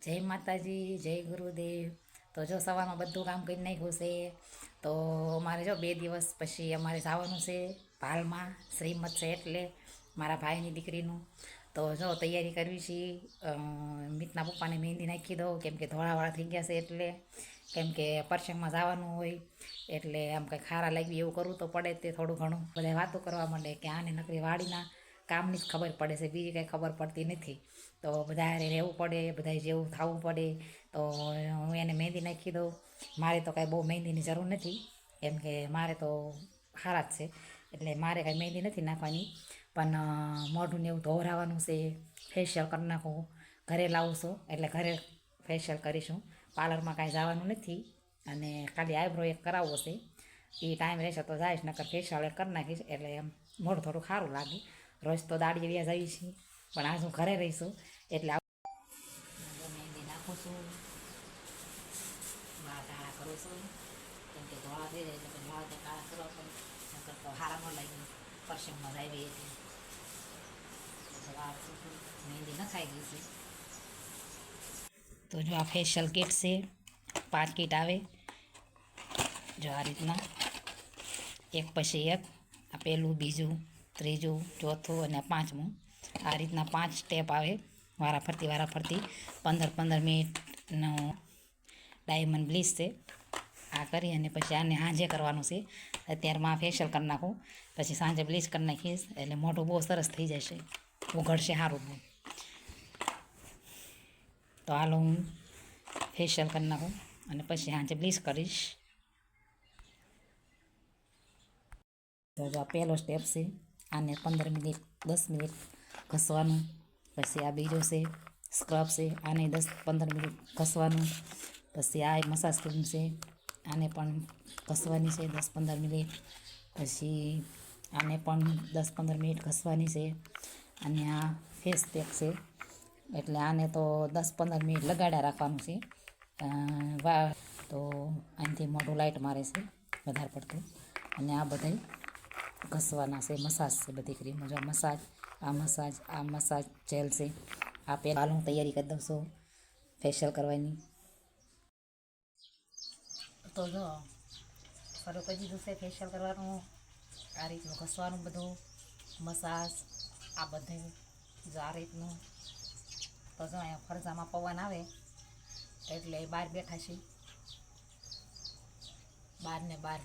જય માતાજી, જય ગુરુદેવ. તો જો સવારમાં બધું કામ કરી નાખ્યું છે. તો અમારે જો 2 દિવસ પછી અમારે જવાનું છે પાલમાં, શ્રીમત છે એટલે મારા ભાઈની દીકરીનું. તો જો તૈયારી કરવી છે. મિતના પપ્પાને મહેંદી નાખી દઉં, કેમ કે ધોળાવાળા થઈ ગયા છે એટલે, કેમ કે પરસંગમાં જવાનું હોય એટલે આમ કંઈ ખારા લાગવી એવું કરવું તો પડે. તે થોડું ઘણું બધા વાતો કરવા માંડે કે આને નકરી વાડીના કામની જ ખબર પડે છે, બીજી કંઈ ખબર પડતી નથી. તો બધા હારે રહેવું પડે, બધા જેવું થવું પડે. તો હું એને મહેંદી નાખી દઉં. મારે તો કાંઈ બહુ મહેંદીની જરૂર નથી, કેમ કે મારે તો સારા જ છે એટલે મારે કાંઈ મહેંદી નથી નાખવાની. પણ મોઢું ને એવું ધોવરાવાનું છે, ફેશિયલ કરી નાખું. ઘરે લાવું છું એટલે ઘરે ફેશિયલ કરીશું, પાર્લરમાં કાંઈ જવાનું નથી. અને ખાલી આઈબ્રો એક કરાવવો છે. એ ટાઈમ રહેશે તો જઈશ, નકર ફેશિયલ એક કરી નાખીશ એટલે એમ મોઢું થોડું સારું લાગે. રોજ તો દાડીએ વ્યા જઈએ છીએ, પણ આજ હું ઘરે રહીશું એટલે મહેંદી નાખું છું, વાળ કાળા કરું છું. કેમ કે ધોળા થઈ જાય એટલે પછી વાળ તો કાળા કરવા પડે, નકર તો હારા ન લાગે પરસેમમાં આવી એટલે. વાળ મહેંદી નખાઈ ગઈ છે. તો જો આ ફેશિયલ કિટ છે, 5 કિટ આવે. જો આ રીતના એક પછી એક, આ પહેલું, બીજું, ત્રીજું, ચોથું અને 5મું. આ રીતના 5 સ્ટેપ આવે વારાફરતી 15 મિનિટનો ડાયમંડ બ્લીચ છે. આ કરી અને પછી આને સાંજે કરવાનું છે. અત્યારમાં ફેશિયલ કરી નાખું, પછી સાંજે બ્લીચ કરી નાખીશ એટલે મોઢું બહુ સરસ થઈ જશે, ઉઘડશે સારું બહુ. તો હાલો હું ફેશિયલ કરી નાખું અને પછી સાંજે બ્લીચ કરીશ. તો જો આ પહેલો સ્ટેપ છે, આને 15 મિનિટ 10 મિનિટ ઘસવાનું. પછી આ બીજો છે સ્ક્રબ છે, આને 10-15 મિનિટ ઘસવાનું. પછી આ મસાજ ક્રીમ છે, આને પણ ઘસવાની છે 10-15 મિનિટ. પછી આને પણ 10-15 મિનિટ ઘસવાની છે. અને આ ફેસ પેક છે એટલે આને તો 10-15 મિનિટ લગાડ્યા રાખવાનું છે. તો આનાથી મોઢું લાઇટ મારે છે વધારે પડતું. અને આ બધાય ઘસવાના છે, મસાજ છે બધી ક્રીમો. જો મસાજ, આ મસાજ જેલ છે. આ પહેલાં હું તૈયારી કરી દઉં છું ફેશિયલ કરવાની. તો જો શરૂ કરી દીધું છે ફેશિયલ કરવાનું. આ રીતનું ઘસવાનું બધું, મસાજ આ બધું જો આ રીતનું. તો જો અહીંયા ફરજામાં પવન આવે એટલે બહાર બેઠા છીએ, બહાર ને બહાર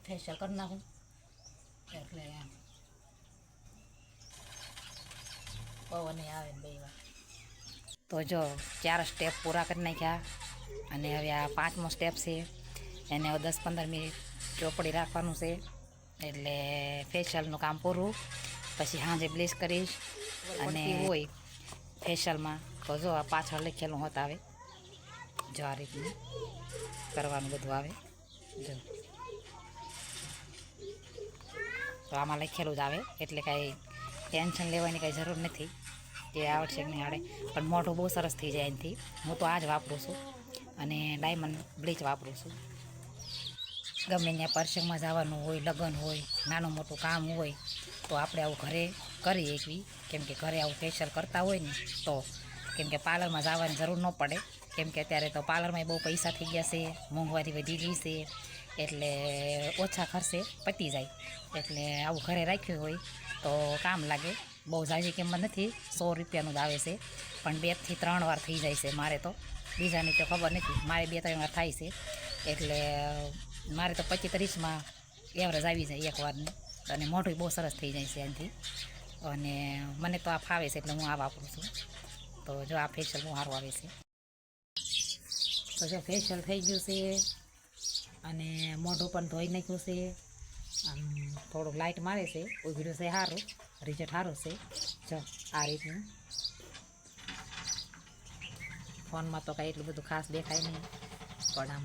ફેશિયલ કરી નાખું એટલે પવન આવે ને 2 વાર. તો જો 4 સ્ટેપ પૂરા કરી નાખ્યા અને હવે આ 5મો સ્ટેપ છે, એને 10-15 મિનિટ ચોપડી રાખવાનું છે એટલે ફેશિયલનું કામ પૂરું. પછી સાંજે બ્લીચ કરીશ. અને હોય ફેશિયલમાં તો જો આ પાછળ લખેલું હોત આવે, જો આ રીતનું કરવાનું બધું આવે. જો તો આમાં લખેલું જ આવે એટલે કાંઈ ટેન્શન લેવાની કાંઈ જરૂર નથી કે આવડશે કે નહીં આવડે. પણ મોઢું બહુ સરસ થઈ જાય એનાથી. હું તો આ જ વાપરું છું અને ડાયમંડ બ્લીચ વાપરું છું. ગમે ત્યાં પરસંગમાં જવાનું હોય, લગ્ન હોય, નાનું મોટું કામ હોય તો આપણે આવું ઘરે કરી શકીએ. કેમ કે ઘરે આવું ફેશિયલ કરતા હોય ને તો, કેમ કે પાર્લરમાં જવાની જરૂર ન પડે. કેમ કે અત્યારે તો પાર્લરમાં બહુ પૈસા થઈ ગયા છે, મોંઘવારી વધી ગઈ છે એટલે ઓછા ખર્ચે પતી જાય. એટલે આવું ઘરે રાખ્યું હોય તો કામ લાગે. બહુ ઝાઝી કિંમત નથી, 100 રૂપિયાનું જ આવે છે, પણ 2 થી 3 વાર થઈ જાય છે મારે તો. બીજાની તો ખબર નથી, મારે 2-3 વાર થાય છે એટલે મારે તો 25-30માં એવરેજ આવી જાય એકવારની. અને મોઢું બહુ સરસ થઈ જાય છે એનાથી. અને મને તો આ ફાવે છે એટલે હું આ વાપરું છું. તો જો આ ફેશિયલ બહુ સારું આવે છે. તો જો ફેશિયલ થઈ ગયું છે અને મોઢું પણ ધોઈ નાખ્યું છે. આમ થોડુંક લાઇટ મારે છે, ઉઘડ્યું છે સારું, રિઝલ્ટ સારું છે. જો આ રીતનું. ફોનમાં તો કાંઈ એટલું બધું ખાસ દેખાય નહીં, પણ આમ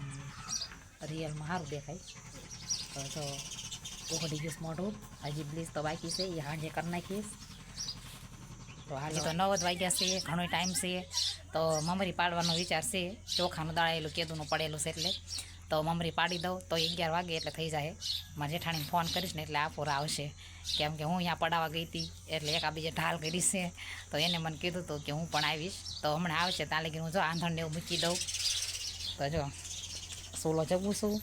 રિયલમાં સારું દેખાય. તો જો ઉઘડી ગયું મોઢું. હજી બ્લીચ તો બાકી છે, એ સાંજે કરી નાખીશ. તો હાલ તો 9 જ વાગ્યા છે, ઘણો ટાઈમ છે. તો મમરી પાડવાનો વિચાર છે, ચોખાનું દળાયેલું કેદુનું પડેલું છે એટલે. તો મમરી પાડી દઉં તો 11 વાગે એટલે થઈ જાય. મારા જેઠાણીને ફોન કરીશ ને એટલે આપોરા આવશે, કેમ કે હું અહીંયા પડાવવા ગઈ હતી એટલે એકાબીજે ઢાલ કરી છે, તો એને મને કીધું હતું કે હું પણ આવીશ. તો હમણાં આવશે ત્યાં લગી હું જો આંધણને એવું મૂકી દઉં. તો જો સોલો જગું છું,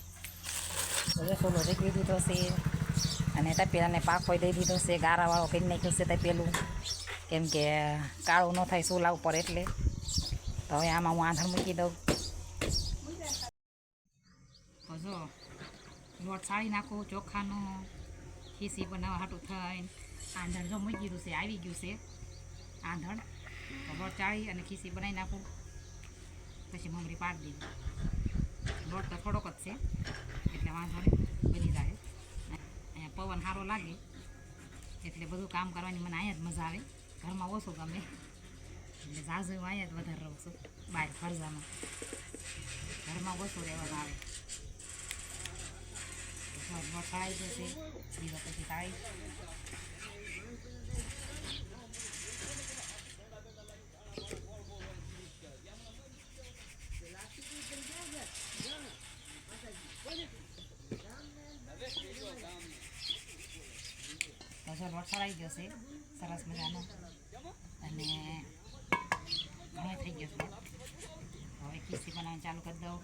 તો જો સોલો જગવી દીધો છે અને તપેલાને પાકો દઈ દીધો છે. ગારાવાળો કરી નાખ્યો છે તપેલું, કેમ કે કાળું ન થાય સોલા ઉપર એટલે. તો હવે આમાં હું આંધણ મૂકી દઉં. તો જો લોટ સાળી નાખું ચોખાનો, ખીસી બનાવવા હાટું થઈને આંધણ જો મૂકી દીધું છે, આવી ગયું છે આંધણ. તો લોટ ચાળી અને ખીસી બનાવી નાખું, પછી મમરી પાડી દીધી. લોટ તો થોડોક જ છે એટલે વાંધો નહીં, બની જાય. અહીંયા પવન સારો લાગે એટલે બધું કામ કરવાની મને અહીંયા જ મજા આવે. ઘરમાં ઓછું ગમે એટલે ઝાઝુ અહીંયા જ વધારે રહું છું, બહાર ફરજામાં ઘરમાં ઓછું રહેવાનું આવે. છળાઈ જશે, બીજા પછી તાળી. લોટ છળાઈ ગયો છે સરસ મજાનો અને ઘણો થઈ ગયો છે. હવે ખીચડી બનાવવાનું ચાલુ કરી દઉં.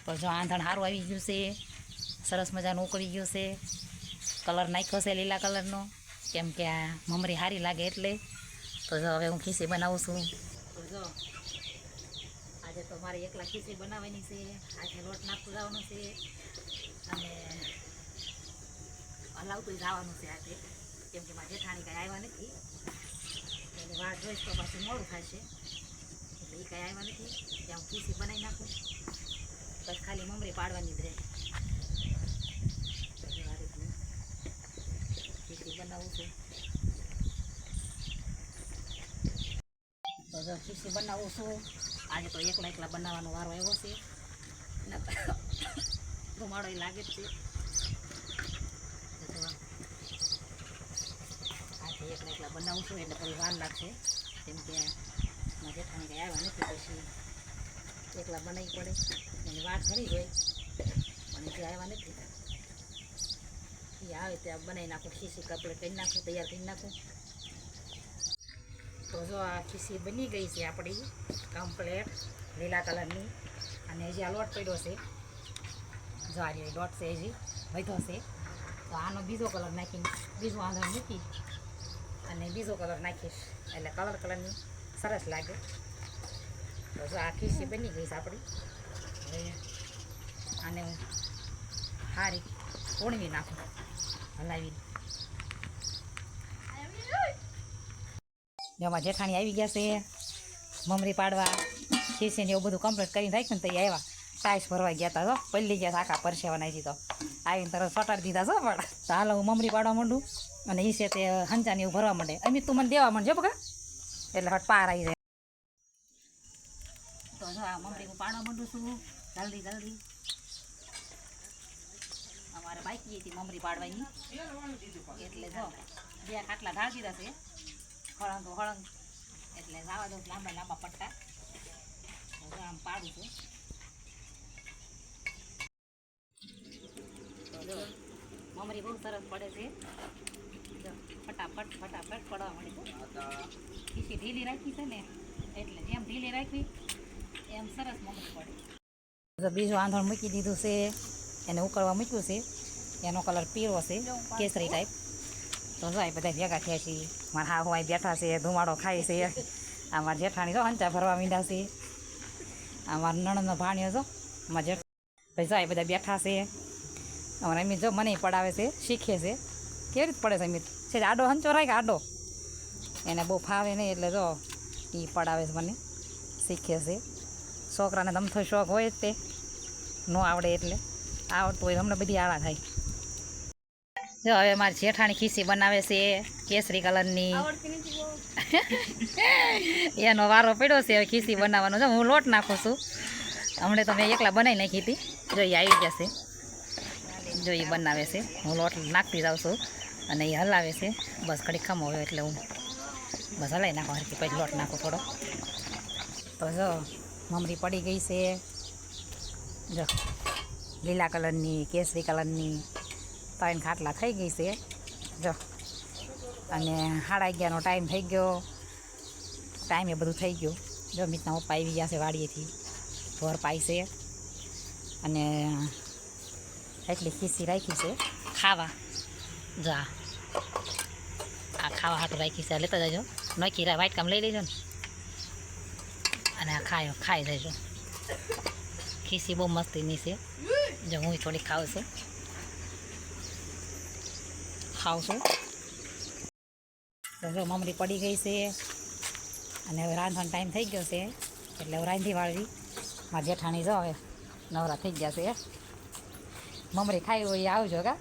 તો જો આંધણ સારું આવી ગયું છે, સરસ મજાનું ઉકળી ગયું છે. કલર નાખ્યો છે લીલા કલરનો, કેમ કે આ મમરી સારી લાગે એટલે. તો જો હવે હું ખીચડી બનાવું છું. તો જો આજે તો મારે એકલા ખીચડી બનાવવાની છે. આજે લોટ નાખતું જવાનું છે અને હલાવતું જવાનું છે આજે, કેમ કે મારા જેઠાણી કાંઈ આવ્યા નથી. એટલે વાટ જોઈશ તો પાછું મોડું થશે, એટલે એ કાંઈ આવ્યા નથી. ત્યાં હું ખીચડી બનાવી નાખું, બસ ખાલી મમરી પાડવાની જ રહે. ખીચડી બનાવું છું. તો જો ખીચડી બનાવું છું. આજે તો એકલા બનાવવાનો વારો આવ્યો છે, ધુમાડો લાગે જ છે. આજે એકલા બનાવું છું એટલે થોડી વાર લાગશે, કેમ કે મારા જેઠાણી કંઈ આવ્યા નથી. પછી એકલા બનાવવી પડે, એની વાત ઘણી જ હોય, પણ જે આવ્યા નથી એ આવે ત્યાં બનાવી નાખું. ખીચડી કપડે કરી નાખું, તૈયાર કરી નાખું. તો જો આ ખીચડી બની ગઈ છે આપણી કમ્પ્લેટ લીલા કલરની. અને હજી આ લોટ પડ્યો છે, જો આ લોટ છે હજી વધ્યો છે. તો આનો બીજો કલર નાખીને બીજું આંધણ મૂકી અને બીજો કલર નાખીશ એટલે કલરની સરસ લાગે. તો જો આ ખીચડી બની ગઈ છે આપણી. હવે આને હું સારી ઓળવી નાખું હલાવીને. જેમાં જેઠાણી આવી ગયા છે મમરી પાડવા, ખીચડીને એવું બધું કમ્પ્લીટ કરીને રાખ્યું ને તો એ આવ્યા. ટાઈસ ભરવા ગયા હતા, જો પલ્લી ગયા આખા પરસેવાના હજી. તો આવીને તરત સટાડી દીધા છો. પણ તો હાલો હું મમરી પાડવા માંડું અને એ છે તે હંચાને એવું ભરવા માંડે. અમિત તું મને દેવા માંડજો બકા, એટલે હટ પાર આવી જાય. તો જો આ મમરી હું પાડવા માંડું છું જલ્દી. અમારે બાકી હતી મમરી પાડવાની, એટલે જો 2 ખાટલા ઢાળ દીધા છે, હળંગ એટલે જવા દઉં લાંબા પટ્ટા. આમ પાડું છું. તો જો મમરી બહુ સરસ પડે છે, જો ફટાફટ પડવા મળે છે. ખીચડી ઢીલી રાખી છે ને એટલે જેમ ઢીલી રાખવી એમ સરસ મમરી પડે. બીજું આંધણ મૂકી દીધું છે, એને ઉકળવા મૂક્યું છે. એનો કલર પીળો છે, કેસરી ટાઈપ. તો જો બધા ભેગા થયા છીએ. મારા હા હોય બેઠા છે, ધુમાડો ખાય છે. આ મારા જેઠાણી જો હંચા ભરવા મીંડા છે. આ મારા નણંદનો ભાણ્યો જો મારા જેઠ ભાઈ જો બધા બેઠા છે. અમારે અમિત જો મને પડાવે છે, શીખે છે. કેવી રીતે પડે છે અમિત? છે આડો હંચો રાખ, આડો એને બહુ ફાવે નહીં એટલે જો એ પડાવે છે, મને શીખે છે. છોકરાને દમથો શોખ હોય જ તે ન આવડે એટલે આવડતું હોય અમને બધી આળા થાય. જો હવે મારી જેઠાણી ખીચડી બનાવે છે કેસરી કલરની. એનો વારો પડ્યો છે હવે ખીચડી બનાવવાનો. જો હું લોટ નાખું છું. હમણાં તો મેં એકલા બનાવી નાખી હતી. જો એ આવી ગયા છે, જો એ બનાવે છે. હું લોટ નાખતી જાઉં છું અને એ હલાવે છે. બસ ઘડી ખમો હોય એટલે હું બસ હલાવી નાખો હરકી, પછી લોટ નાખું થોડો. તો જો મમરી પડી ગઈ છે, જો લીલા કલરની કેસરી કલરની 3 ખાટલા થઈ ગઈ છે જો. અને 11:30નો ટાઈમ થઈ ગયો. ટાઈમે બધું થઈ ગયું. જો મિતના પપ્પા આવી ગયા છે વાડીએથી, ઢોર પાઈ છે. અને એટલી ખીસી રાખી છે ખાવા. જા આ ખાવા હાટું રાખી છે, લેતા જજો. નોખી વાઇટ કામ લઈ લેજો ને. અને આ ખાઈ જજો. ખીસી બહુ મસ્તીની છે. જો હું થોડી ખાઉં છું. તો જો મમરી પડી ગઈ છે. અને હવે રાંધવાનો ટાઈમ થઈ ગયો છે, એટલે હવે રાંધી વાળવી. મારા જેઠાણી જો હવે નવરા થઈ ગયા છે. મમરી ખાઈ હોય આવજો કા.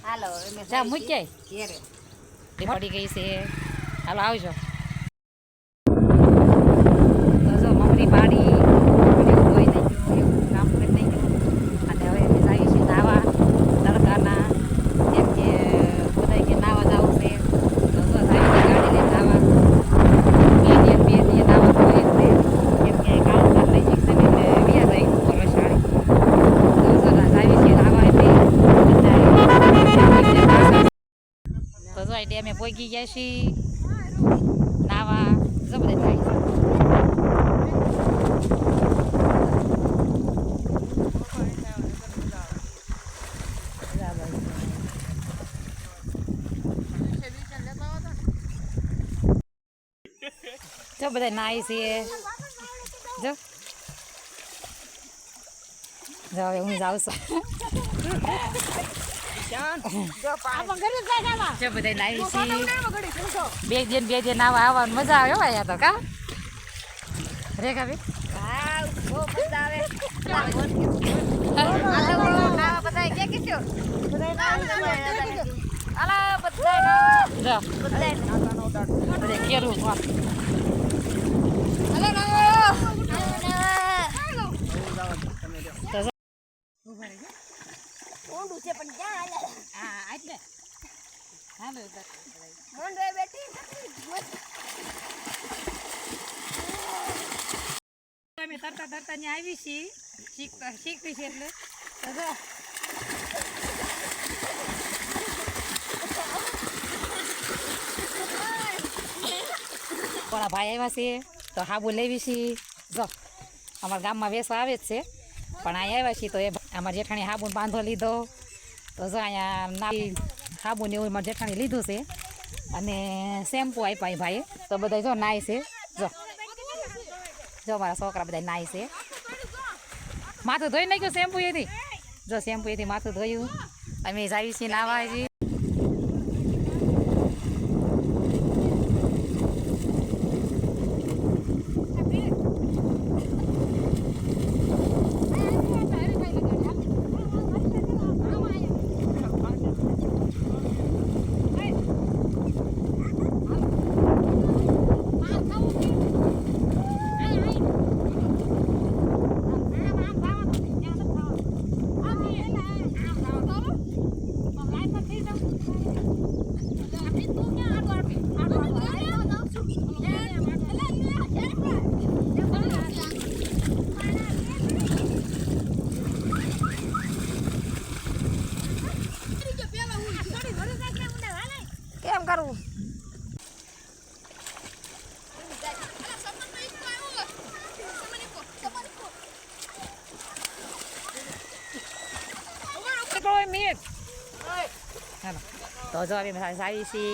હાલો જા મૂક્યાય પડી ગઈ છે. હાલો આવજો. તો જો મમરી પાડી ધોઈ નહીં ગયું, એવું કામ કરી નહીં ગયું. અને હવે અમે જઈએ છીએ નાવા તડકાના. કેમ કે બધા કે નાવા જવું છે. તો જો જઈએ છીએ ગાડી લઈને નાવા. બે દિન નાવા જોઈએ છે. કેમ કે કામ લઈ જઈશ ને એટલે વ્યા જાય વરસાડી. તો જો જઈએ છીએ નાવા એટલે તો જો એટલે અમે પોગી ગયા છીએ નાવા. જો બધા થાય જો બધા નાઈ છે. જો હવે હું જાઉં છું. જો બધા નાઈ છે. બે દિન નાવા આવવાનું મજા આવે અહીંયા તો કા રેખા ભાઈ. કેરું અમે તરતા તરતા ને આવી છીએ. શીખવી છે એટલે થોડા ભાઈ આવ્યા છે તો હાબુ લેવી છીએ. જો અમારા ગામમાં વેસવા આવે જ છે, પણ અહીંયા આવ્યા છીએ તો એ અમારા જેઠાણી હાબુ બાંધો લીધો. તો જો અહીંયા હાબુ ને એવું મારા જેઠાણી લીધું છે. અને શેમ્પુ આપ્યા ભાઈએ. તો બધા જો નાય છે. જો મારા છોકરા બધા નાય છે. માથું ધોઈ નાખ્યું શેમ્પુ એથી. જો શેમ્પુ એથી માથું ધોયું. અમે જઈએ છીએ નાવા છીએ. કેમ કરવું? તો જો અમે આવી છીએ